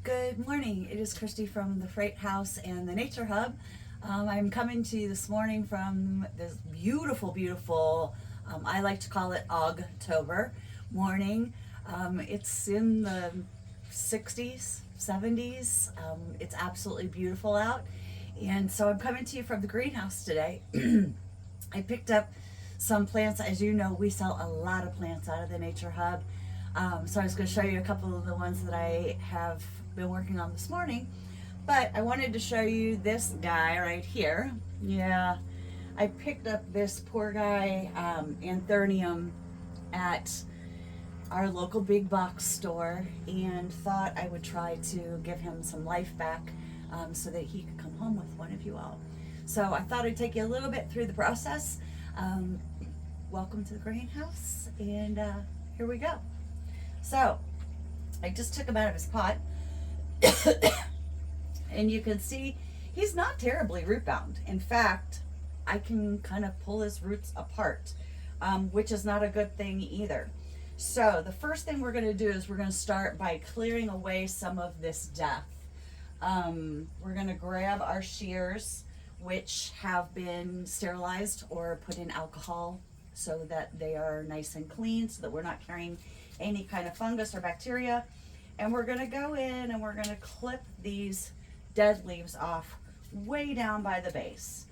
Good morning. It is Christy from the Freight House and the Nature Hub. I'm coming to you this morning from this beautiful, I like to call it Augtober morning. It's in the 60s, 70s. It's absolutely beautiful out. And so I'm coming to you from the greenhouse today. I picked up some plants. As you know, we sell a lot of plants out of the Nature Hub. So I was going to show you a couple of the ones that I have been working on this morning. But I wanted to show you this guy right here. Yeah, I picked up this poor guy, Anthurium, at our local big box store and thought I would try to give him some life back so that he could come home with one of you all. So I thought I'd take you a little bit through the process. Welcome to the greenhouse, and here we go. So I just took him out of his pot and you can see he's not terribly root bound. In fact, I can kind of pull his roots apart, which is not a good thing either. So the first thing we're going to do is we're going to start by clearing away some of this death. We're going to grab our shears, which have been sterilized or put in alcohol so that they are nice and clean, so that we're not carrying any kind of fungus or bacteria. And we're going to go in and we're going to clip these dead leaves off way down by the base,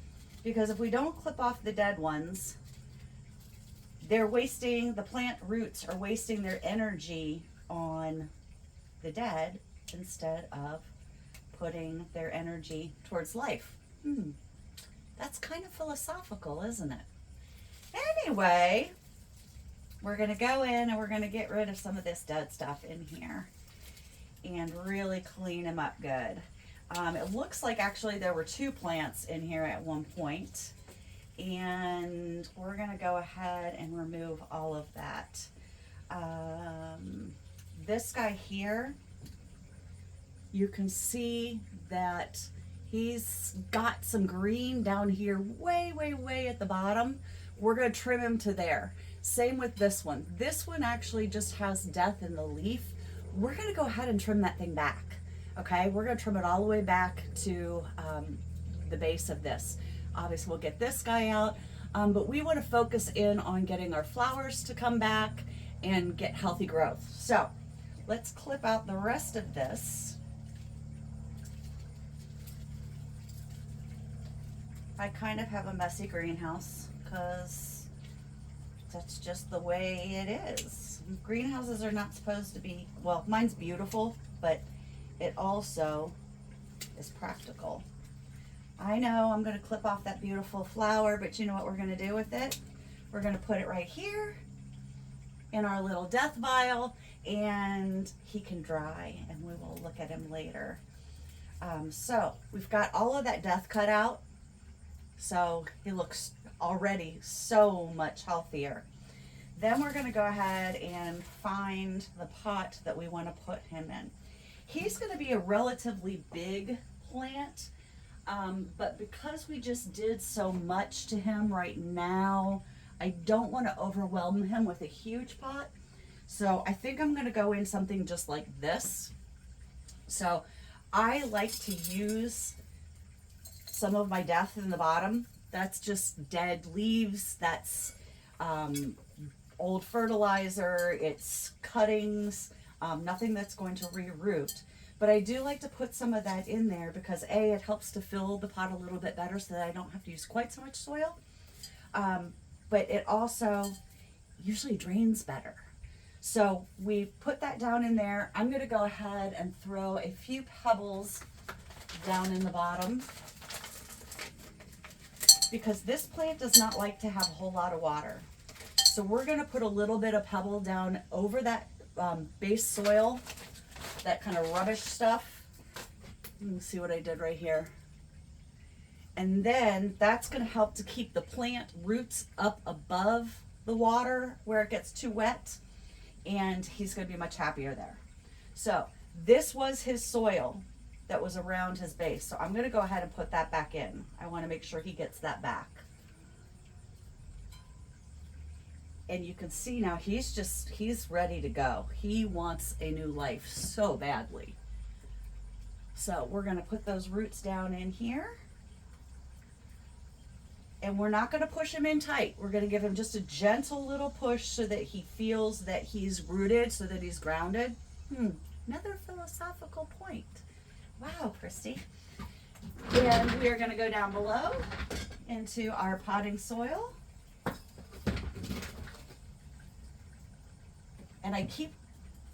because if we don't clip off the dead ones, they're wasting, the plant roots are wasting their energy on the dead instead of putting their energy towards life. That's kind of philosophical, isn't it? Anyway, we're going to go in and we're going to get rid of some of this dead stuff in here and really clean them up good. It looks like actually there were two plants in here at one point, and we're going to go ahead and remove all of that. This guy here, you can see that he's got some green down here way at the bottom. We're going to trim him to there. Same with this one. This one actually just has death in the leaf. We're going to go ahead and trim that thing back. Okay, we're going to trim it all the way back to the base of this. Obviously, we'll get this guy out, but we want to focus in on getting our flowers to come back and get healthy growth. So let's clip out the rest of this. I kind of have a messy greenhouse because that's just the way it is. Greenhouses are not supposed to be, well, mine's beautiful, but it also is practical. I know I'm going to clip off that beautiful flower, but you know what we're going to do with it? We're going to put it right here in our little death vial, and he can dry, and we will look at him later. So we've got all of that death cut out, so he looks already so much healthier. Then we're going to go ahead and find the pot that we want to put him in. He's going to be a relatively big plant, but because we just did so much to him right now, I don't want to overwhelm him with a huge pot. So I think I'm going to go in something just like this. So I like to use some of my death in the bottom. That's just dead leaves. That's old fertilizer. It's cuttings. Nothing that's going to reroot. But I do like to put some of that in there because A, it helps to fill the pot a little bit better so that I don't have to use quite so much soil. But it also usually drains better. So we put that down in there. I'm going to go ahead and throw a few pebbles down in the bottom, because this plant does not like to have a whole lot of water. So we're going to put a little bit of pebble down over that base soil, that kind of rubbish stuff. You can see what I did right here. And then that's going to help to keep the plant roots up above the water where it gets too wet, and he's going to be much happier there. So this was his soil that was around his base. So I'm going to go ahead and put that back in. I want to make sure he gets that back. And you can see now he's ready to go. He wants a new life so badly. So we're going to put those roots down in here. And we're not going to push him in tight. We're going to give him just a gentle little push so that he feels that he's rooted, so that he's grounded. Another philosophical point. Wow, Christy. And we are going to go down below into our potting soil. And I keep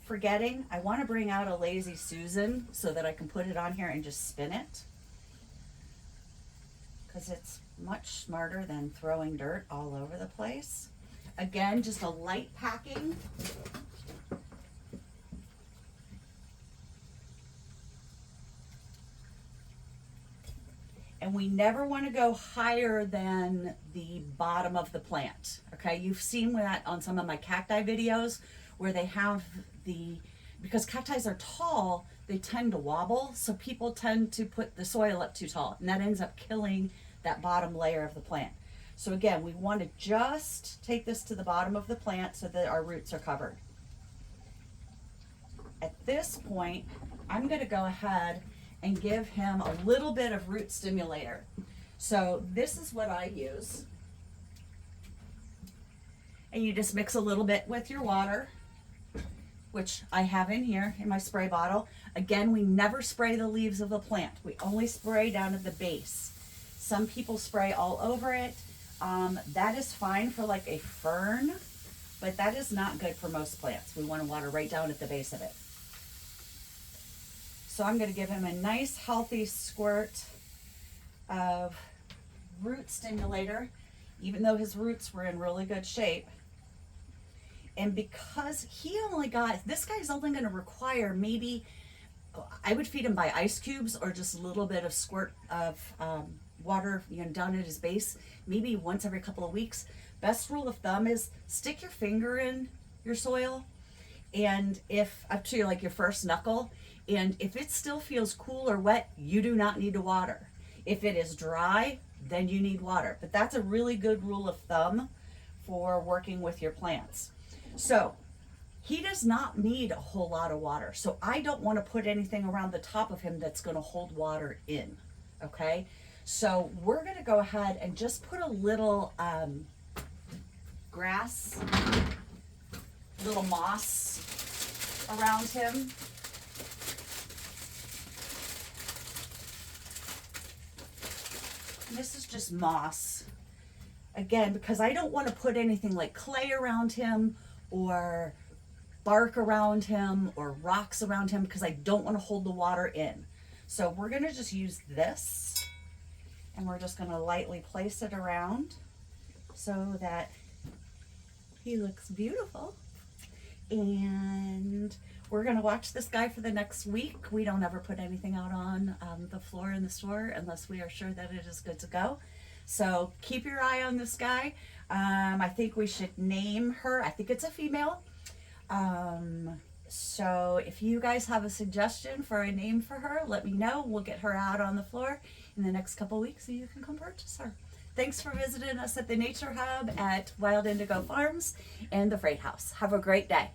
forgetting, I want to bring out a Lazy Susan so that I can put it on here and just spin it. Because it's much smarter than throwing dirt all over the place. Again, just a light packing. And we never want to go higher than the bottom of the plant. Okay, you've seen that on some of my cacti videos where they have because cacti are tall, they tend to wobble, so people tend to put the soil up too tall, and that ends up killing that bottom layer of the plant. So again, we want to just take this to the bottom of the plant so that our roots are covered. At this point, I'm going to go ahead and give him a little bit of root stimulator. So this is what I use. And you just mix a little bit with your water, which I have in here in my spray bottle. Again, we never spray the leaves of the plant. We only spray down at the base. Some people spray all over it. That is fine for like a fern, but that is not good for most plants. We want to water right down at the base of it. So I'm going to give him a nice healthy squirt of root stimulator, even though his roots were in really good shape. And because this guy's only going to require maybe, I would feed him by ice cubes or just a little bit of squirt of water, down at his base, maybe once every couple of weeks. Best rule of thumb is stick your finger in your soil, and if up to like your first knuckle, and if it still feels cool or wet, you do not need to water. If it is dry, then you need water. But that's a really good rule of thumb for working with your plants. So he does not need a whole lot of water. So I don't want to put anything around the top of him that's going to hold water in. Okay. So we're going to go ahead and just put a little grass, little moss around him. And this is just moss. Again, because I don't want to put anything like clay around him or bark around him or rocks around him, because I don't want to hold the water in. So we're going to just use this, and we're just going to lightly place it around so that he looks beautiful. And we're going to watch this guy for the next week. We don't ever put anything out on the floor in the store unless we are sure that it is good to go. So keep your eye on this guy. I think we should name her. I think it's a female. So if you guys have a suggestion for a name for her, let me know. We'll get her out on the floor in the next couple weeks so you can come purchase her. Thanks for visiting us at the Nature Hub at Wild Indigo Farms and the Freight House. Have a great day.